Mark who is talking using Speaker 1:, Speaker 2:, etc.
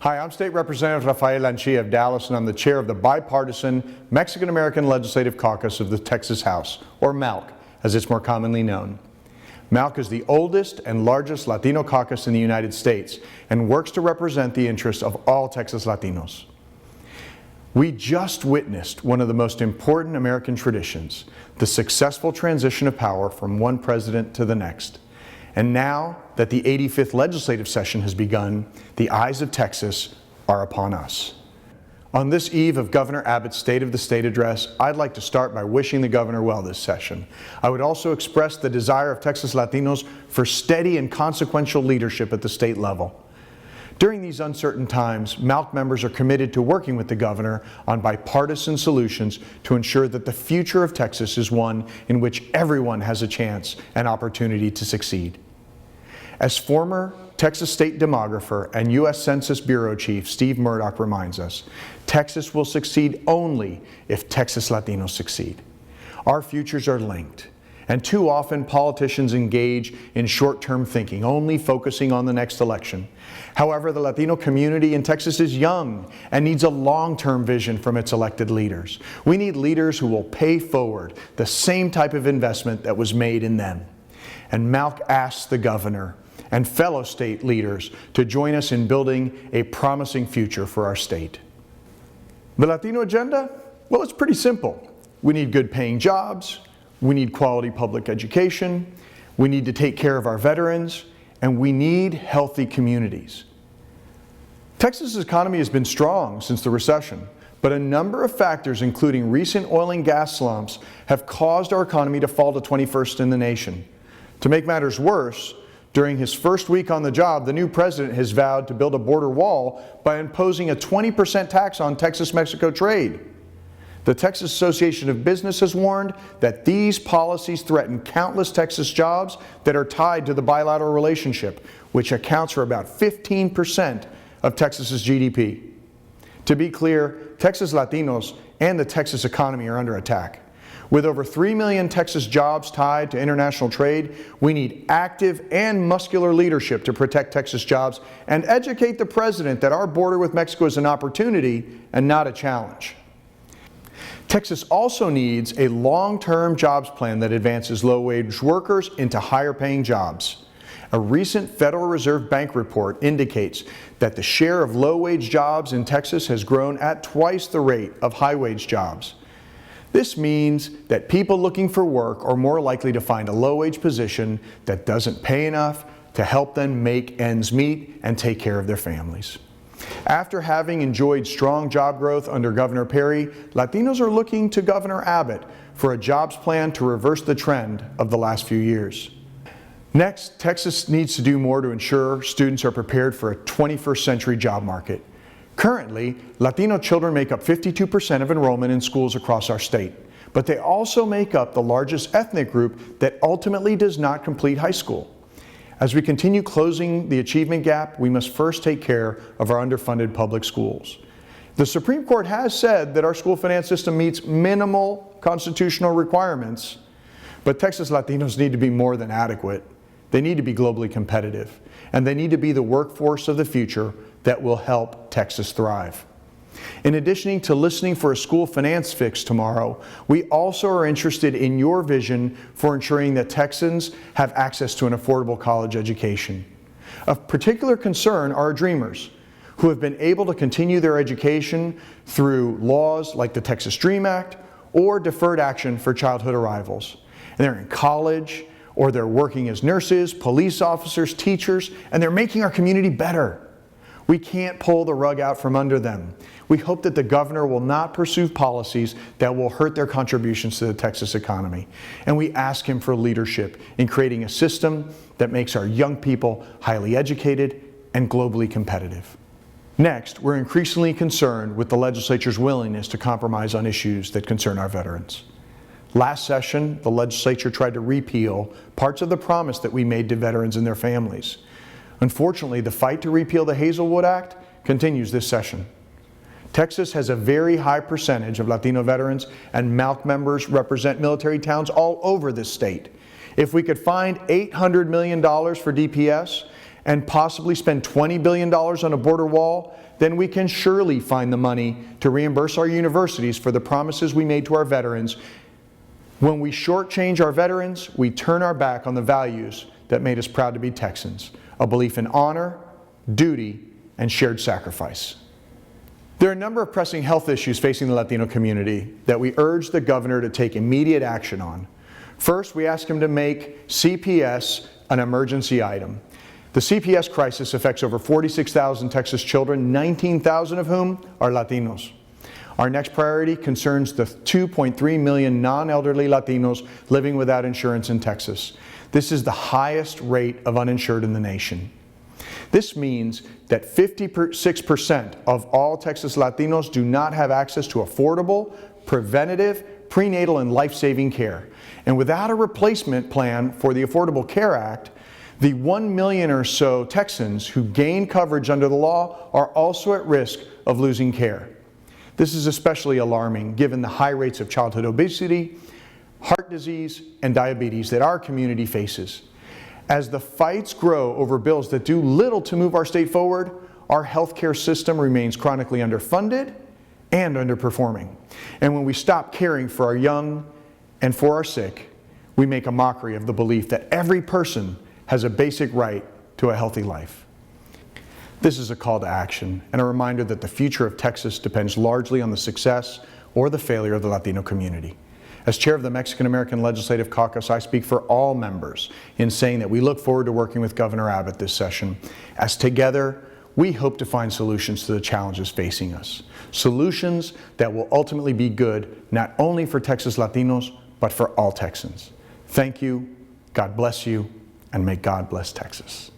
Speaker 1: Hi, I'm State Representative Rafael Anchia of Dallas, and I'm the chair of the bipartisan Mexican American Legislative Caucus of the Texas House, or MALC, as it's more commonly known. MALC is the oldest and largest Latino caucus in the United States and works to represent the interests of all Texas Latinos. We just witnessed one of the most important American traditions, the successful transition of power from one president to the next. And now that the 85th legislative session has begun, the eyes of Texas are upon us. On this eve of Governor Abbott's State of the State address, I'd like to start by wishing the governor well this session. I would also express the desire of Texas Latinos for steady and consequential leadership at the state level. During these uncertain times, MALC members are committed to working with the governor on bipartisan solutions to ensure that the future of Texas is one in which everyone has a chance and opportunity to succeed. As former Texas state demographer and U.S. Census Bureau Chief Steve Murdoch reminds us, Texas will succeed only if Texas Latinos succeed. Our futures are linked. And too often politicians engage in short-term thinking, only focusing on the next election. However, the Latino community in Texas is young and needs a long-term vision from its elected leaders. We need leaders who will pay forward the same type of investment that was made in them. And MALC asks the governor and fellow state leaders to join us in building a promising future for our state. The Latino agenda? Well, it's pretty simple. We need good paying jobs. We need quality public education, we need to take care of our veterans, and we need healthy communities. Texas's economy has been strong since the recession, but a number of factors, including recent oil and gas slumps, have caused our economy to fall to 21st in the nation. To make matters worse, during his first week on the job, the new president has vowed to build a border wall by imposing a 20% tax on Texas-Mexico trade. The Texas Association of Business has warned that these policies threaten countless Texas jobs that are tied to the bilateral relationship, which accounts for about 15% of Texas's GDP. To be clear, Texas Latinos and the Texas economy are under attack. With over 3 million Texas jobs tied to international trade, we need active and muscular leadership to protect Texas jobs and educate the president that our border with Mexico is an opportunity and not a challenge. Texas also needs a long-term jobs plan that advances low-wage workers into higher-paying jobs. A recent Federal Reserve Bank report indicates that the share of low-wage jobs in Texas has grown at twice the rate of high-wage jobs. This means that people looking for work are more likely to find a low-wage position that doesn't pay enough to help them make ends meet and take care of their families. After having enjoyed strong job growth under Governor Perry, Latinos are looking to Governor Abbot for a jobs plan to reverse the trend of the last few years. Next, Texas needs to do more to ensure students are prepared for a 21st century job market. Currently, Latino children make up 52% of enrollment in schools across our state, but they also make up the largest ethnic group that ultimately does not complete high school. As we continue closing the achievement gap, we must first take care of our underfunded public schools. The Supreme Court has said that our school finance system meets minimal constitutional requirements, but Texas Latinos need to be more than adequate. They need to be globally competitive, and they need to be the workforce of the future that will help Texas thrive. In addition to listening for a school finance fix tomorrow, we also are interested in your vision for ensuring that Texans have access to an affordable college education. Of particular concern are dreamers who have been able to continue their education through laws like the Texas Dream Act or deferred action for childhood arrivals. And they're in college, or they're working as nurses, police officers, teachers, and they're making our community better. We can't pull the rug out from under them. We hope that the governor will not pursue policies that will hurt their contributions to the Texas economy. And we ask him for leadership in creating a system that makes our young people highly educated and globally competitive. Next, we're increasingly concerned with the legislature's willingness to compromise on issues that concern our veterans. Last session, the legislature tried to repeal parts of the promise that we made to veterans and their families. Unfortunately, the fight to repeal the Hazelwood Act continues this session. Texas has a very high percentage of Latino veterans, and MALC members represent military towns all over this state. If we could find $800 million for DPS and possibly spend $20 billion on a border wall, then we can surely find the money to reimburse our universities for the promises we made to our veterans. When we shortchange our veterans, we turn our back on the values that made us proud to be Texans, a belief in honor, duty, and shared sacrifice. There are a number of pressing health issues facing the Latino community that we urge the governor to take immediate action on. First, we ask him to make CPS an emergency item. The CPS crisis affects over 46,000 Texas children, 19,000 of whom are Latinos. Our next priority concerns the 2.3 million non-elderly Latinos living without insurance in Texas. This is the highest rate of uninsured in the nation. This means that 56% of all Texas Latinos do not have access to affordable, preventative, prenatal, and life-saving care. And without a replacement plan for the Affordable Care Act, the 1 million or so Texans who gain coverage under the law are also at risk of losing care. This is especially alarming given the high rates of childhood obesity, heart disease, and diabetes that our community faces. As the fights grow over bills that do little to move our state forward, our healthcare system remains chronically underfunded and underperforming. And when we stop caring for our young and for our sick, we make a mockery of the belief that every person has a basic right to a healthy life. This is a call to action and a reminder that the future of Texas depends largely on the success or the failure of the Latino community. As chair of the Mexican American Legislative Caucus, I speak for all members in saying that we look forward to working with Governor Abbott this session, as together we hope to find solutions to the challenges facing us. Solutions that will ultimately be good not only for Texas Latinos, but for all Texans. Thank you, God bless you, and may God bless Texas.